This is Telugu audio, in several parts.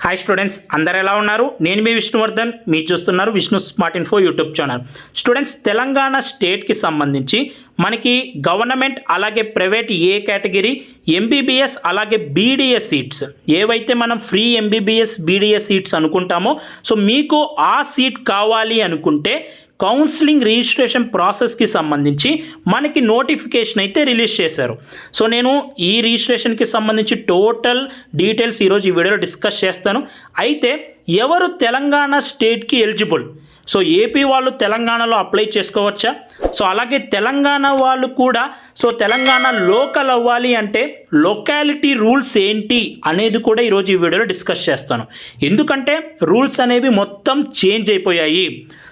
హాయ్ స్టూడెంట్స్, అందరు ఎలా ఉన్నారు? నేను మీ విష్ణువర్ధన్, మీరు చూస్తున్నారు Vishnu smart info YouTube channel. Students, Telangana స్టేట్కి సంబంధించి మనకి గవర్నమెంట్ అలాగే ప్రైవేట్ ఏ కేటగిరీ ఎంబీబీఎస్ అలాగే బీడీఎస్ సీట్స్ ఏవైతే మనం ఫ్రీ ఎంబీబీఎస్ బీడీఎస్ సీట్స్ అనుకుంటామో, సో మీకు ఆ సీట్ కావాలి అనుకుంటే కౌన్సిలింగ్ రిజిస్ట్రేషన్ ప్రాసెస్కి సంబంధించి మనకి నోటిఫికేషన్ అయితే రిలీజ్ చేశారు. సో నేను ఈ రిజిస్ట్రేషన్కి సంబంధించి టోటల్ డీటెయిల్స్ ఈరోజు ఈ వీడియోలో డిస్కస్ చేస్తాను. అయితే ఎవరు తెలంగాణ స్టేట్కి ఎలిజిబుల్? సో ఏపీ వాళ్ళు తెలంగాణలో అప్లై చేసుకోవచ్చా? సో అలాగే తెలంగాణ వాళ్ళు కూడా సో తెలంగాణ లోకల్ అవ్వాలి అంటే లొకాలిటీ రూల్స్ ఏంటి అనేది కూడా ఈరోజు ఈ వీడియోలో డిస్కస్ చేస్తాను. ఎందుకంటే రూల్స్ అనేవి మొత్తం చేంజ్ అయిపోయాయి.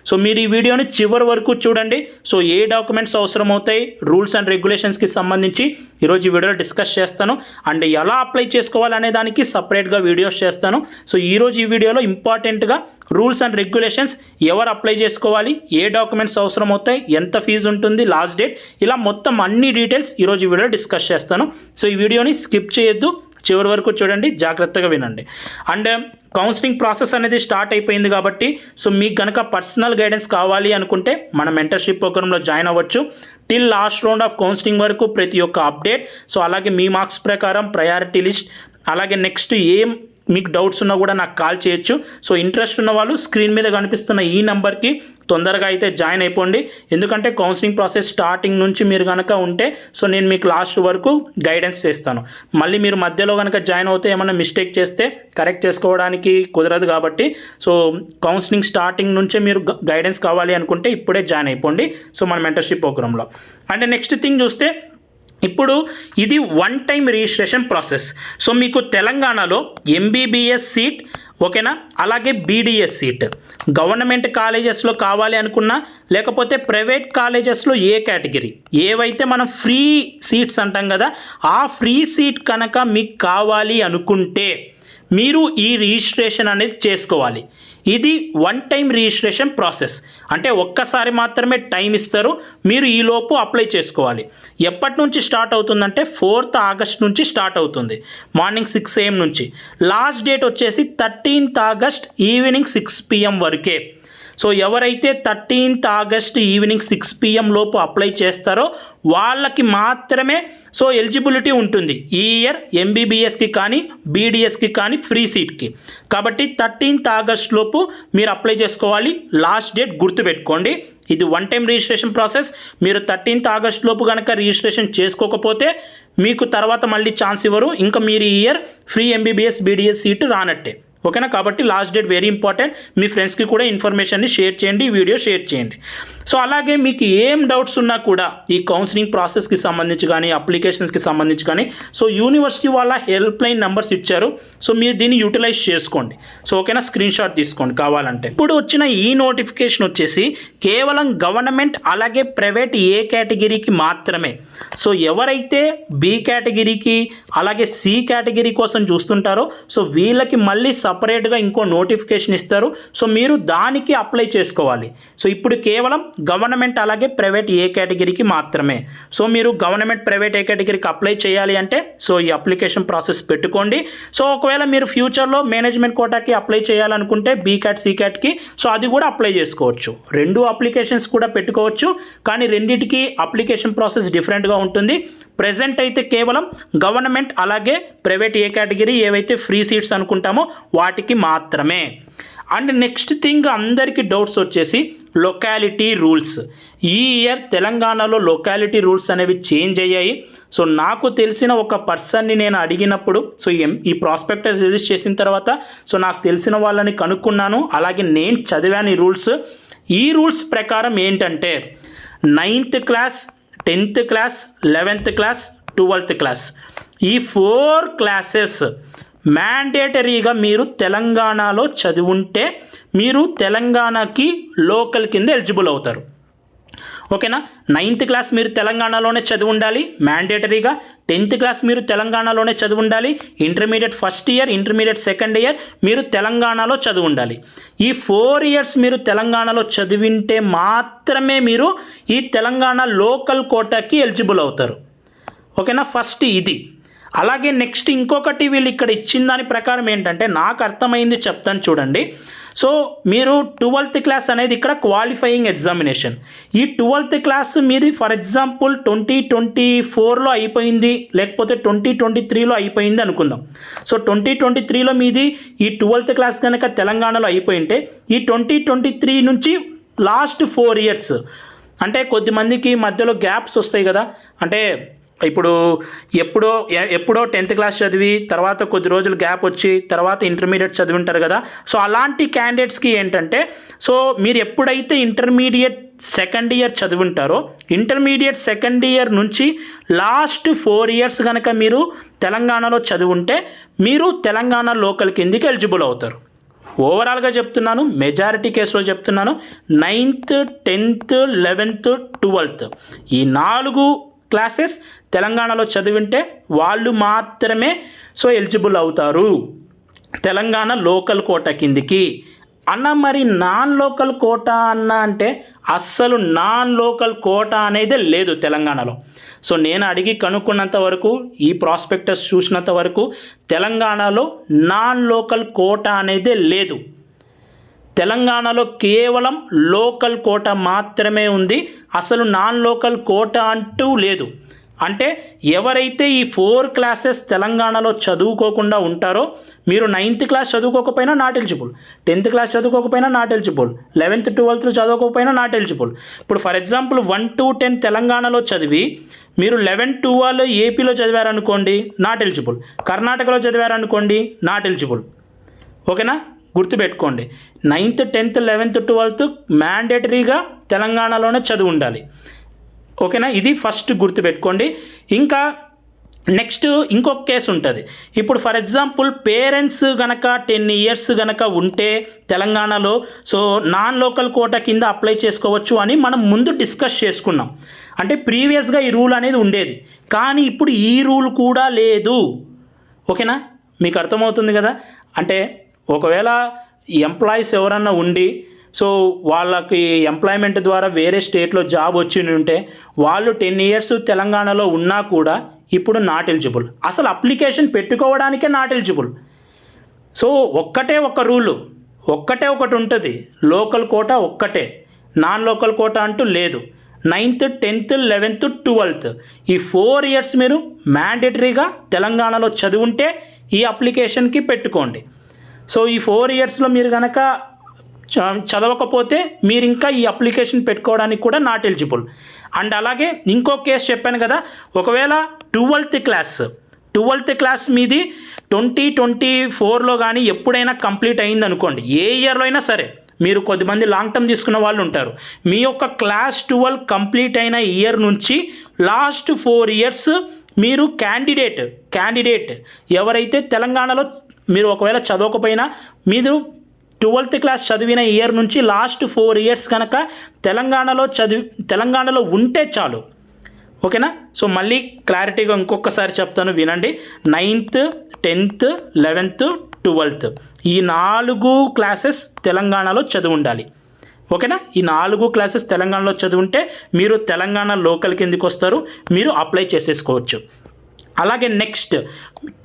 సో మీరు ఈ వీడియోని చివరి వరకు చూడండి. సో ఏ డాక్యుమెంట్స్ అవసరం అవుతాయి, రూల్స్ అండ్ రెగ్యులేషన్స్కి సంబంధించి ఈరోజు ఈ వీడియోలో డిస్కస్ చేస్తాను. అండ్ ఎలా అప్లై చేసుకోవాలనే దానికి సపరేట్గా వీడియోస్ చేస్తాను. సో ఈరోజు ఈ వీడియోలో ఇంపార్టెంట్గా రూల్స్ అండ్ రెగ్యులేషన్స్, ఎవరు అప్లై చేసుకోవాలి, ఏ డాక్యుమెంట్స్ అవసరం అవుతాయి, ఎంత ఫీజు ఉంటుంది, లాస్ట్ డేట్, ఇలా మొత్తం అన్ని డీటెయిల్స్ ఈరోజు ఈ వీడియోలో డిస్కస్ చేస్తాను. సో ఈ వీడియోని స్కిప్ చేయొద్దు, చివరి వరకు చూడండి, జాగ్రత్తగా వినండి. అండ్ కౌన్సిలింగ్ ప్రాసెస్ అనేది స్టార్ట్ అయిపోయింది కాబట్టి సో మీకు కనుక పర్సనల్ గైడెన్స్ కావాలి అనుకుంటే మన మెంటర్షిప్ ప్రోగ్రాంలో జాయిన్ అవ్వచ్చు. Till last round of counselling వరకు ప్రతి ఒక్క అప్డేట్, సో అలాగే మీ మార్క్స్ ప్రకారం ప్రయారిటీ లిస్ట్, అలాగే నెక్స్ట్ ఏం మీకు డౌట్స్ ఉన్నా కూడా నాకు కాల్ చేయొచ్చు. సో ఇంట్రెస్ట్ ఉన్న వాళ్ళు స్క్రీన్ మీద కనిపిస్తున్న ఈ నెంబర్కి తొందరగా అయితే జాయిన్ అయిపోండి. ఎందుకంటే కౌన్సిలింగ్ ప్రాసెస్ స్టార్టింగ్ నుంచి మీరు కనుక ఉంటే సో నేను మీకు లాస్ట్ వరకు గైడెన్స్ చేస్తాను. మళ్ళీ మీరు మధ్యలో కనుక జాయిన్ అవుతే ఏమైనా మిస్టేక్ చేస్తే కరెక్ట్ చేసుకోవడానికి కుదరదు. కాబట్టి సో కౌన్సిలింగ్ స్టార్టింగ్ నుంచే మీరు గైడెన్స్ కావాలి అనుకుంటే ఇప్పుడే జాయిన్ అయిపోండి సో మన మెంటర్షిప్ ప్రోగ్రాంలో. అంటే నెక్స్ట్ థింగ్ చూస్తే, ఇప్పుడు ఇది one time registration process. So మీకు తెలంగాణలో ఎంబీబీఎస్ సీట్, ఓకేనా, అలాగే బీడీఎస్ సీట్ గవర్నమెంట్ కాలేజెస్లో కావాలి అనుకున్నా, లేకపోతే ప్రైవేట్ కాలేజెస్లో ఏ కేటగిరీ ఏవైతే మనం ఫ్రీ సీట్స్ అంటాం కదా, ఆ ఫ్రీ సీట్ కనుక మీకు కావాలి అనుకుంటే మీరు ఈ రిజిస్ట్రేషన్ అనేది చేసుకోవాలి. ఇది వన్ టైం రిజిస్ట్రేషన్ ప్రాసెస్, అంటే ఒక్కసారి మాత్రమే టైం ఇస్తారు, మీరు ఈలోపు అప్లై చేసుకోవాలి. ఎప్పటి నుంచి స్టార్ట్ అవుతుందంటే 4th ఆగస్ట్ నుంచి స్టార్ట్ అవుతుంది, మార్నింగ్ 6 AM నుంచి. లాస్ట్ డేట్ వచ్చేసి 13th ఆగస్ట్ ఈవినింగ్ 6 PM వరకే. సో ఎవరైతే 13th ఆగస్ట్ ఈవినింగ్ 6 PM లోపు అప్లై చేస్తారో వాళ్ళకి మాత్రమే సో ఎలిజిబిలిటీ ఉంటుంది ఈ ఇయర్ ఎంబీబీఎస్కి కానీ బీడీఎస్కి కానీ ఫ్రీ సీట్కి. కాబట్టి 13th ఆగస్ట్ లోపు మీరు అప్లై చేసుకోవాలి. లాస్ట్ డేట్ గుర్తుపెట్టుకోండి. ఇది వన్ టైం రిజిస్ట్రేషన్ ప్రాసెస్. మీరు 13th ఆగస్ట్ లోపు కనుక రిజిస్ట్రేషన్ చేసుకోకపోతే మీకు తర్వాత మళ్ళీ ఛాన్స్ ఇవ్వరు, ఇంకా మీరు ఈ year free MBBS BDS seat రానట్టే, ఓకేనా. కాబట్టి లాస్ట్ డేట్ వెరీ ఇంపార్టెంట్. మీ ఫ్రెండ్స్కి కూడా ఇన్ఫర్మేషన్ని షేర్ చేయండి, ఈ వీడియో షేర్ చేయండి. సో అలాగే మీకు ఏం డౌట్స్ ఉన్నా కూడా ఈ కౌన్సిలింగ్ ప్రాసెస్కి సంబంధించి కానీ అప్లికేషన్స్కి సంబంధించి కానీ సో యూనివర్సిటీ వాళ్ళ హెల్ప్ లైన్ నెంబర్స్ ఇచ్చారు. సో మీరు దీన్ని యూటిలైజ్ చేసుకోండి. సో ఓకేనా, స్క్రీన్ షాట్ తీసుకోండి కావాలంటే. ఇప్పుడు వచ్చిన ఈ నోటిఫికేషన్ వచ్చేసి కేవలం గవర్నమెంట్ అలాగే ప్రైవేట్ ఏ కేటగిరీకి మాత్రమే. సో ఎవరైతే బి కేటగిరీకి అలాగే సి కేటగిరీ కోసం చూస్తుంటారో సో వీళ్ళకి మళ్ళీ సపరేట్గా ఇంకో నోటిఫికేషన్ ఇస్తారు. సో మీరు దానికి అప్లై చేసుకోవాలి. సో ఇప్పుడు కేవలం గవర్నమెంట్ అలాగే ప్రైవేట్ ఏ కేటగిరీకి మాత్రమే. సో మీరు గవర్నమెంట్ ప్రైవేట్ ఏ కేటగిరీకి అప్లై చేయాలి అంటే సో ఈ అప్లికేషన్ ప్రాసెస్ పెట్టుకోండి. సో ఒకవేళ మీరు ఫ్యూచర్లో మేనేజ్మెంట్ కోటాకి అప్లై చేయాలనుకుంటే బీ క్యాట్ సి క్యాట్కి సో అది కూడా అప్లై చేసుకోవచ్చు. రెండు అప్లికేషన్స్ కూడా పెట్టుకోవచ్చు, కానీ రెండింటికి అప్లికేషన్ ప్రాసెస్ డిఫరెంట్గా ఉంటుంది. ప్రెజెంట్ అయితే కేవలం గవర్నమెంట్ అలాగే ప్రైవేట్ ఏ కేటగిరీ ఏవైతే ఫ్రీ సీట్స్ అనుకుంటామో వాటికి మాత్రమే. అండ్ నెక్స్ట్ థింగ్ అందరికీ డౌట్స్ వచ్చేసి లొకాలిటీ రూల్స్. ఈ ఇయర్ తెలంగాణలో లొకాలిటీ రూల్స్ అనేవి చేంజ్ అయ్యాయి. సో నాకు తెలిసిన ఒక పర్సన్ని నేను అడిగినప్పుడు సో ఈ ప్రాస్పెక్టస్ రిలీజ్ చేసిన తర్వాత సో నాకు తెలిసిన వాళ్ళని కనుక్కున్నాను, అలాగే నేను చదివాను ఈ రూల్స్. ఈ రూల్స్ ప్రకారం ఏంటంటే 9th class, 10th class, 11th class, 12th class ఈ 4 క్లాసెస్ మ్యాండేటరీగా మీరు తెలంగాణలో చదివుంటే మీరు తెలంగాణకి లోకల్ కింద ఎలిజిబుల్ అవుతారు, ఓకేనా. 9th క్లాస్ మీరు తెలంగాణలోనే చదివి ఉండాలి మ్యాండేటరీగా. 10th క్లాస్ మీరు తెలంగాణలోనే చదివి ఉండాలి. Intermediate first year, intermediate second year మీరు తెలంగాణలో చదివి ఉండాలి. ఈ 4 years మీరు తెలంగాణలో చదివింటే మాత్రమే మీరు ఈ తెలంగాణ లోకల్ కోటాకి ఎలిజిబుల్ అవుతారు, ఓకేనా. ఫస్ట్ ఇది. అలాగే నెక్స్ట్ ఇంకొకటి వీళ్ళు ఇక్కడ ఇచ్చిన దాని ప్రకారం ఏంటంటే నాకు అర్థమైంది చెప్తాను చూడండి. సో మీరు 12th క్లాస్ అనేది ఇక్కడ క్వాలిఫైయింగ్ ఎగ్జామినేషన్. ఈ 12th క్లాస్ మీది ఫర్ ఎగ్జాంపుల్ 2024లో అయిపోయింది, లేకపోతే 2023లో అయిపోయింది అనుకుందాం. సో 2023లో మీది ఈ 12th క్లాస్ కనుక తెలంగాణలో అయిపోయింటే ఈ 2023 నుంచి లాస్ట్ 4 ఇయర్స్, అంటే కొద్దిమందికి మధ్యలో గ్యాప్స్ వస్తాయి కదా, అంటే ఇప్పుడు ఎప్పుడో 10th క్లాస్ చదివి తర్వాత కొద్ది రోజులు గ్యాప్ వచ్చి తర్వాత ఇంటర్మీడియట్ చదివి ఉంటారు కదా. సో అలాంటి క్యాండిడేట్స్కి ఏంటంటే, సో మీరు ఎప్పుడైతే ఇంటర్మీడియట్ సెకండ్ ఇయర్ చదివి ఉంటారో ఇంటర్మీడియట్ సెకండ్ ఇయర్ నుంచి లాస్ట్ 4 ఇయర్స్ కనుక మీరు తెలంగాణలో చదివి ఉంటే మీరు తెలంగాణ లోకల్ కిందికి ఎలిజిబుల్ అవుతారు. ఓవరాల్గా చెప్తున్నాను, మెజారిటీ కేసులో చెప్తున్నాను. 9th 10th 11th 12th ఈ 4 క్లాసెస్ తెలంగాణలో చదివింటే వాళ్ళు మాత్రమే సో ఎలిజిబుల్ అవుతారు తెలంగాణ లోకల్ కోట కిందికి. అన్న మరి నాన్ లోకల్ కోట అన్న అంటే అస్సలు నాన్ లోకల్ కోట అనేది లేదు తెలంగాణలో. సో నేను అడిగి కనుక్కున్నంత వరకు, ఈ ప్రాస్పెక్టస్ చూసినంత వరకు తెలంగాణలో నాన్ లోకల్ కోట అనేది లేదు. తెలంగాణలో కేవలం లోకల్ కోట మాత్రమే ఉంది, అసలు నాన్ లోకల్ కోట అంటూ లేదు. అంటే ఎవరైతే ఈ 4 క్లాసెస్ తెలంగాణలో చదువుకోకుండా ఉంటారో, మీరు 9th క్లాస్ చదువుకోకపోయినా నాట్ ఎలిజిబుల్, 10th క్లాస్ చదువుకోకపోయినా నాట్ ఎలిజిబుల్, 11th 12th చదువుకోకపోయినా నాట్ ఎలిజిబుల్. ఇప్పుడు ఫర్ ఎగ్జాంపుల్ 1 to 10 తెలంగాణలో చదివి మీరు 11 12 ఏపీలో చదివారనుకోండి నాట్ ఎలిజిబుల్, కర్ణాటకలో చదివారనుకోండి నాట్ ఎలిజిబుల్. ఓకేనా, గుర్తుపెట్టుకోండి. 9th 10th 11th 12th మ్యాండేటరీగా తెలంగాణలోనే చదువు ఉండాలి. ఓకేనా, ఇది ఫస్ట్ గుర్తుపెట్టుకోండి. ఇంకా నెక్స్ట్ ఇంకొక కేసు ఉంటుంది. ఇప్పుడు ఫర్ ఎగ్జాంపుల్ పేరెంట్స్ గనక 10 years గనక ఉంటే తెలంగాణలో సో నాన్ లోకల్ కోటా కింద అప్లై చేసుకోవచ్చు అని మనం ముందు డిస్కస్ చేసుకున్నాం. అంటే ప్రీవియస్గా ఈ రూల్ అనేది ఉండేది, కానీ ఇప్పుడు ఈ రూల్ కూడా లేదు. ఓకేనా, మీకు అర్థమవుతుంది కదా. అంటే ఒకవేళ ఎంప్లాయీస్ ఎవరన్నా ఉండి సో వాళ్ళకి ఎంప్లాయ్మెంట్ ద్వారా వేరే స్టేట్లో జాబ్ వచ్చి ఉంటే వాళ్ళు 10 years తెలంగాణలో ఉన్నా కూడా ఇప్పుడు నాట్ ఎలిజిబుల్, అసలు అప్లికేషన్ పెట్టుకోవడానికే నాట్ ఎలిజిబుల్. సో ఒక్కటే ఒక రూలు, ఒక్కటే ఒకటి ఉంటుంది, లోకల్ కోటా ఒక్కటే, నాన్ లోకల్ కోటా అంటూ లేదు. 9th 10th 11th 12th ఈ 4 years మీరు మ్యాండేటరీగా తెలంగాణలో చదివుంటే ఈ అప్లికేషన్కి పెట్టుకోండి. సో ఈ 4 yearsలో మీరు కనుక చదవకపోతే మీరు ఇంకా ఈ అప్లికేషన్ పెట్టుకోవడానికి కూడా నాట్ ఎలిజిబుల్. అండ్ అలాగే ఇంకో కేసు చెప్పాను కదా, ఒకవేళ 12th క్లాస్ మీది 2024లో కానీ ఎప్పుడైనా కంప్లీట్ అయింది అనుకోండి, ఏ ఇయర్లో అయినా సరే, మీరు కొద్దిమంది లాంగ్ టర్మ్ తీసుకున్న వాళ్ళు ఉంటారు, మీ యొక్క క్లాస్ 12 కంప్లీట్ అయిన ఇయర్ నుంచి లాస్ట్ 4 years మీరు క్యాండిడేట్ ఎవరైతే తెలంగాణలో మీరు ఒకవేళ చదవకపోయినా మీరు 12th క్లాస్ చదివిన ఇయర్ నుంచి లాస్ట్ 4 years కనుక తెలంగాణలో ఉంటే చాలు. ఓకేనా, సో మళ్ళీ క్లారిటీగా ఇంకొకసారి చెప్తాను వినండి. 9th 10th 11th 12th ఈ 4 క్లాసెస్ తెలంగాణలో చదివి ఉండాలి. ఓకేనా, ఈ 4 క్లాసెస్ తెలంగాణలో చదివింటే మీరు తెలంగాణ లోకల్ కిందకి వస్తారు, మీరు అప్లై చేసేసుకోవచ్చు. అలాగే నెక్స్ట్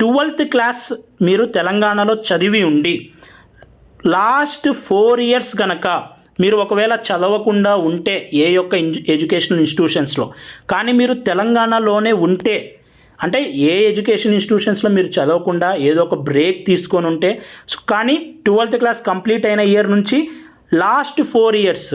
12th క్లాస్ మీరు తెలంగాణలో చదివి ఉండి లాస్ట్ 4 years కనుక మీరు ఒకవేళ చదవకుండా ఉంటే ఏ యొక్క ఎడ్యుకేషనల్ ఇన్స్టిట్యూషన్స్లో, కానీ మీరు తెలంగాణలోనే ఉంటే, అంటే ఏ ఎడ్యుకేషన్ ఇన్స్టిట్యూషన్స్లో మీరు చదవకుండా ఏదో ఒక బ్రేక్ తీసుకొని ఉంటే, కానీ 12th క్లాస్ కంప్లీట్ అయిన ఇయర్ నుంచి లాస్ట్ 4 years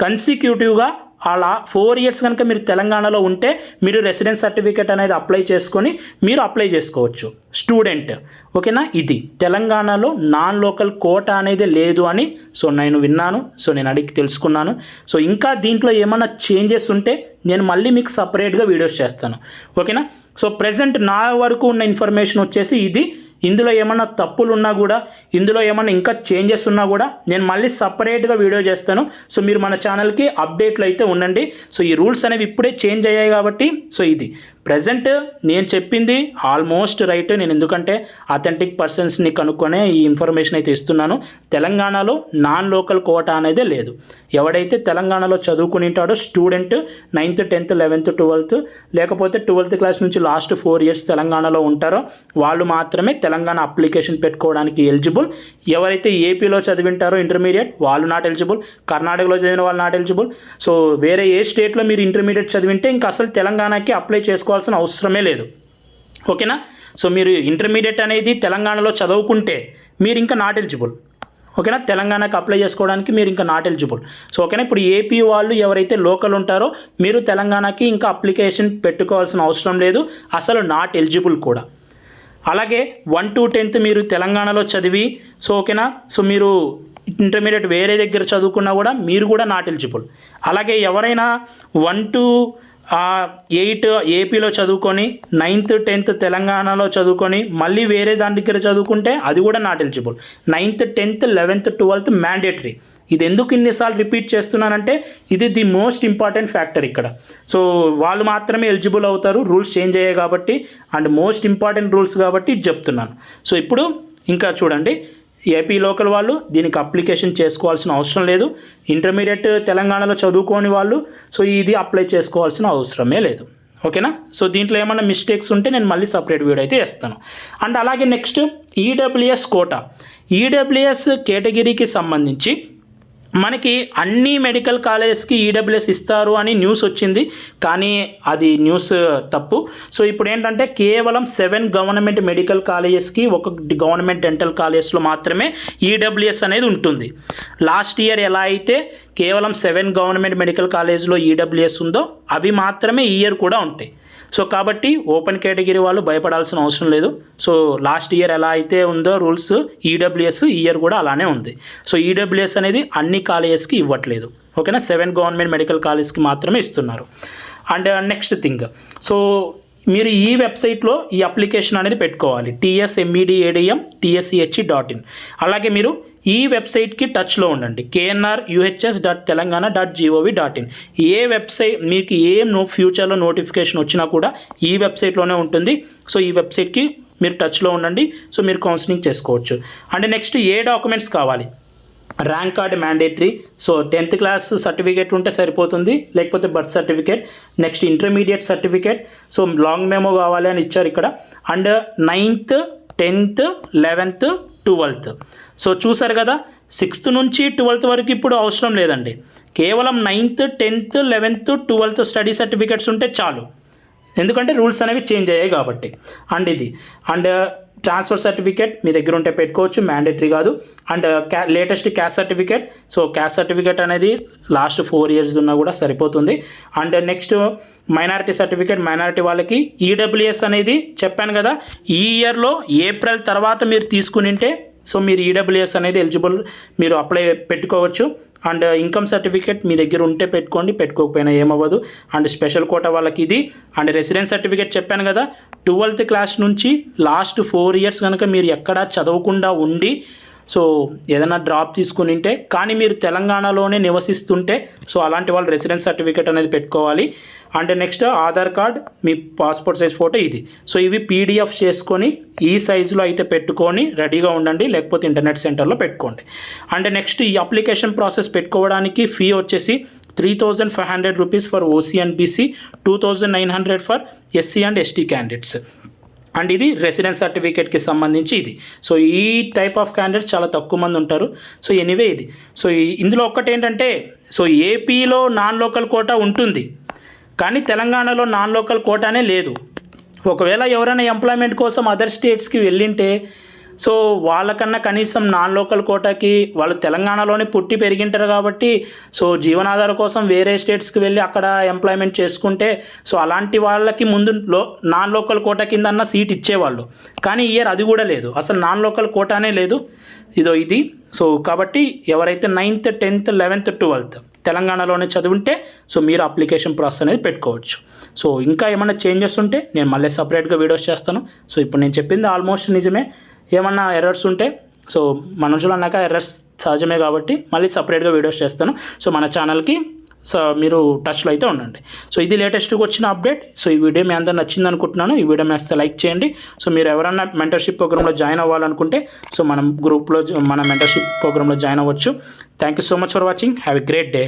కన్సిక్యూటివ్గా అలా 4 years కనుక మీరు తెలంగాణలో ఉంటే మీరు రెసిడెన్స్ సర్టిఫికేట్ అనేది అప్లై చేసుకొని మీరు అప్లై చేసుకోవచ్చు స్టూడెంట్. ఓకేనా, ఇది తెలంగాణలో నాన్ లోకల్ కోటా అనేది లేదు అని సో నేను విన్నాను, సో నేను అడిగి తెలుసుకున్నాను. సో ఇంకా దీంట్లో ఏమైనా చేంజెస్ ఉంటే నేను మళ్ళీ మీకు సపరేట్గా వీడియోస్ చేస్తాను. ఓకేనా, సో ప్రజెంట్ నా వరకు ఉన్న ఇన్ఫర్మేషన్ వచ్చేసి ఇది. ఇందులో ఏమన్నా తప్పులు ఉన్నా కూడా, ఇందులో ఏమన్నా ఇంకా చేంజెస్ ఉన్నా కూడా నేను మళ్ళీ సపరేట్గా వీడియో చేస్తాను. సో మీరు మన ఛానల్కి అప్డేట్లు అయితే ఉండండి. సో ఈ రూల్స్ అనేవి ఇప్పుడే చేంజ్ అయ్యాయి కాబట్టి సో ఇది ప్రజెంట్ నేను చెప్పింది ఆల్మోస్ట్ రైట్. నేను ఎందుకంటే అథెంటిక్ పర్సన్స్ని కనుక్కొనే ఈ ఇన్ఫర్మేషన్ అయితే ఇస్తున్నాను. తెలంగాణలో నాన్ లోకల్ కోటా అనేది లేదు. ఎవడైతే తెలంగాణలో చదువుకుని ఉంటాడో student 9th 10th 11th 12th లేకపోతే 12th క్లాస్ నుంచి లాస్ట్ 4 years తెలంగాణలో ఉంటారో వాళ్ళు మాత్రమే తెలంగాణ అప్లికేషన్ పెట్టుకోవడానికి ఎలిజిబుల్. ఎవరైతే ఏపీలో చదివింటారో ఇంటర్మీడియట్ వాళ్ళు నాట్ ఎలిజిబుల్, కర్ణాటకలో చదివిన వాళ్ళు నాట్ ఎలిజిబుల్. సో వేరే ఏ స్టేట్లో మీరు ఇంటర్మీడియట్ చదివింటే ఇంకా అసలు తెలంగాణకి అప్లై చేసుకోవాల్సిన అవసరమే లేదు. ఓకేనా? సో మీరు ఇంటర్మీడియట్ అనేది తెలంగాణలో చదువుకుంటే మీరు ఇంకా నాట్ ఎలిజిబుల్. ఓకేనా? తెలంగాణకి అప్లై చేసుకోవడానికి మీరు ఇంకా నాట్ ఎలిజిబుల్. సో ఓకేనా? ఇప్పుడు ఏపీ వాళ్ళు ఎవరైతే లోకల్ ఉంటారో మీరు తెలంగాణకి ఇంకా అప్లికేషన్ పెట్టుకోవాల్సిన అవసరం లేదు, అసలు నాట్ ఎలిజిబుల్ కూడా. అలాగే 1 to 10th మీరు తెలంగాణలో చదివి సో ఓకేనా, సో మీరు ఇంటర్మీడియట్ వేరే దగ్గర చదువుకున్నా కూడా మీరు కూడా నాట్ ఎలిజిబుల్. అలాగే ఎవరైనా 1 to 8 ఏపీలో చదువుకొని 9th 10th తెలంగాణలో చదువుకొని మళ్ళీ వేరే దాని దగ్గర చదువుకుంటే అది కూడా not eligible. 9th 10th 11th 12th mandatory. ఇది ఎందుకు ఇన్నిసార్లు రిపీట్ చేస్తున్నానంటే ఇది ది మోస్ట్ ఇంపార్టెంట్ ఫ్యాక్టర్ ఇక్కడ. సో వాళ్ళు మాత్రమే ఎలిజిబుల్ అవుతారు, రూల్స్ చేంజ్ అయ్యాయి కాబట్టి, అండ్ మోస్ట్ ఇంపార్టెంట్ రూల్స్ కాబట్టి ఇది చెప్తున్నాను. సో ఇప్పుడు ఇంకా చూడండి, ఏపీ లోకల్ వాళ్ళు దీనికి అప్లికేషన్ చేసుకోవాల్సిన అవసరం లేదు. ఇంటర్మీడియట్ తెలంగాణలో చదువుకోని వాళ్ళు సో ఇది అప్లై చేసుకోవాల్సిన అవసరమే లేదు. ఓకేనా? సో దీంట్లో ఏమైనా మిస్టేక్స్ ఉంటే నేను మళ్ళీ సపరేట్ వీడియో అయితే వేస్తాను. అండ్ అలాగే నెక్స్ట్ ఈడబ్ల్యూఎస్ కోటా. ఈడబ్ల్యూఎస్ కేటగిరీకి సంబంధించి మనకి అన్ని మెడికల్ కాలేజెస్కి ఈడబ్ల్యూఎస్ ఇస్తారు అని న్యూస్ వచ్చింది, కానీ అది న్యూస్ తప్పు. సో ఇప్పుడు ఏంటంటే కేవలం 7 గవర్నమెంట్ మెడికల్ కాలేజెస్కి ఒక గవర్నమెంట్ డెంటల్ కాలేజెస్లో మాత్రమే ఈడబ్ల్యూఎస్ అనేది ఉంటుంది. లాస్ట్ ఇయర్ ఎలా అయితే కేవలం 7 గవర్నమెంట్ మెడికల్ కాలేజ్లో ఈడబ్ల్యూఎస్ ఉందో అవి మాత్రమే ఈ ఇయర్ కూడా ఉంటాయి. సో కాబట్టి ఓపెన్ కేటగిరీ వాళ్ళు భయపడాల్సిన అవసరం లేదు. సో లాస్ట్ ఇయర్ ఎలా అయితే ఉందో రూల్స్ ఈడబ్ల్యూఎస్ ఈ ఇయర్ కూడా అలానే ఉంది. సో ఈడబ్ల్యూఎస్ అనేది అన్ని కాలేజెస్కి ఇవ్వట్లేదు. ఓకేనా? 7 గవర్నమెంట్ మెడికల్ కాలేజ్కి మాత్రమే ఇస్తున్నారు. అండ్ నెక్స్ట్ థింగ్, సో మీరు ఈ వెబ్సైట్లో ఈ అప్లికేషన్ అనేది పెట్టుకోవాలి, tsmedadm.tschh.in. అలాగే మీరు ఈ వెబ్సైట్కి టచ్లో ఉండండి, knruhs.telangana.gov.in. ఏ వెబ్సైట్ మీకు ఫ్యూచర్లో నోటిఫికేషన్ వచ్చినా కూడా ఈ వెబ్సైట్లోనే ఉంటుంది. సో ఈ వెబ్సైట్కి మీరు టచ్లో ఉండండి, సో మీరు కౌన్సిలింగ్ చేసుకోవచ్చు. అండ్ నెక్స్ట్ ఏ డాక్యుమెంట్స్ కావాలి? Rank card mandatory. So 10th class certificate ఉంటే సరిపోతుంది, లేకపోతే birth certificate. Next intermediate certificate. So long memo కావాలి అని ఇచ్చారు ఇక్కడ. And 9th 10th 11th 12th. So చూసారు కదా, 6th నుంచి 12th వరకు ఇప్పుడు అవసరం లేదండి. కేవలం 9th 10th 11th 12th study certificates ఉంటే చాలు, ఎందుకంటే రూల్స్ అనేవి చేంజ్ అయ్యాయి కాబట్టి. అండ్ ఇది అండ్ ట్రాన్స్ఫర్ సర్టిఫికేట్ మీ దగ్గర ఉంటే పెట్టుకోవచ్చు, మ్యాండేటరీ కాదు. And latest caste certificate. So caste certificate అనేది లాస్ట్ 4 years ఉన్నా కూడా సరిపోతుంది. And next minority certificate. Minority వాళ్ళకి ఈడబ్ల్యూఎస్ అనేది చెప్పాను కదా, ఈ ఇయర్లో ఏప్రిల్ తర్వాత మీరు తీసుకునింటే సో మీరు ఈడబ్ల్యూఎస్ అనేది ఎలిజిబుల్, మీరు అప్లై పెట్టుకోవచ్చు. అండ్ ఇన్కమ్ సర్టిఫికేట్ మీ దగ్గర ఉంటే పెట్టుకోండి, పెట్టుకోకపోయినా ఏమవ్వదు. అండ్ స్పెషల్ కోటా వాళ్ళకి ఇది. అండ్ రెసిడెన్స్ సర్టిఫికేట్ చెప్పాను కదా, 12th క్లాస్ నుంచి లాస్ట్ 4 years కనుక మీరు ఎక్కడా చదవకుండా ఉండి సో ఏదైనా డ్రాప్ తీసుకుని ఉంటే కానీ మీరు తెలంగాణలోనే నివసిస్తుంటే సో అలాంటి వాళ్ళు రెసిడెన్స్ సర్టిఫికేట్ అనేది పెట్టుకోవాలి. And next Aadhaar card, me passport size photo ఇది. సో ఇవి పీడిఎఫ్ చేసుకొని ఈ సైజులో అయితే పెట్టుకొని రెడీగా ఉండండి, లేకపోతే ఇంటర్నెట్ సెంటర్లో పెట్టుకోండి. అండ్ నెక్స్ట్ ఈ అప్లికేషన్ ప్రాసెస్ పెట్టుకోవడానికి ఫీ వచ్చేసి 3,500 rupees for OC and BC, 2,900 for SC and ST candidates. And ఇది రెసిడెన్స్ సర్టిఫికేట్కి సంబంధించి ఇది. సో ఈ టైప్ ఆఫ్ క్యాండిడేట్స్ చాలా తక్కువ మంది ఉంటారు. సో ఎనీవే ఇది. సో ఇందులో ఒక్కటి ఏంటంటే సో ఏపీలో నాన్ లోకల్ కోటా ఉంటుంది, కానీ తెలంగాణలో నాన్ లోకల్ కోటానే లేదు. ఒకవేళ ఎవరైనా ఎంప్లాయ్మెంట్ కోసం అదర్ స్టేట్స్కి వెళ్ళింటే సో వాళ్ళకన్నా కనీసం నాన్ లోకల్ కోటాకి వాళ్ళు తెలంగాణలోనే పుట్టి పెరిగింటారు కాబట్టి సో జీవనాధార కోసం వేరే స్టేట్స్కి వెళ్ళి అక్కడ ఎంప్లాయ్మెంట్ చేసుకుంటే సో అలాంటి వాళ్ళకి ముందు నాన్ లోకల్ కోటా కింద అన్న సీట్ ఇచ్చేవాళ్ళు. కానీ ఇయర్ అది కూడా లేదు, అసలు నాన్ లోకల్ కోటానే లేదు. ఇది. సో కాబట్టి ఎవరైతే 9th 10th 11th 12th తెలంగాణలోనే చదివింటే సో మీరు అప్లికేషన్ ప్రాసెస్ అనేది పెట్టుకోవచ్చు. సో ఇంకా ఏమైనా చేంజెస్ ఉంటే నేను మళ్ళీ సపరేట్గా వీడియోస్ చేస్తాను. సో ఇప్పుడు నేను చెప్పింది ఆల్మోస్ట్ నిజమే. ఏమన్నా ఎర్రర్స్ ఉంటే సో మనుషులు అన్నాక ఎర్రర్స్ సహజమే కాబట్టి మళ్ళీ సపరేట్గా వీడియోస్ చేస్తాను. సో మన ఛానల్కి సో మీరు టచ్లో అయితే ఉండండి. సో ఇది లేటెస్ట్గా వచ్చిన అప్డేట్. సో ఈ వీడియో మీ అందరూ నచ్చింది అనుకుంటున్నాను. ఈ వీడియో నచ్చితే లైక్ చేయండి. సో మీరు ఎవరైనా మెంటర్షిప్ ప్రోగ్రామ్లో జాయిన్ అవ్వాలనుకుంటే సో మనం గ్రూప్లో మన మెంటర్షిప్ ప్రోగ్రామ్లో జాయిన్ అవ్వచ్చు. Thank you so much for watching. Have a great day.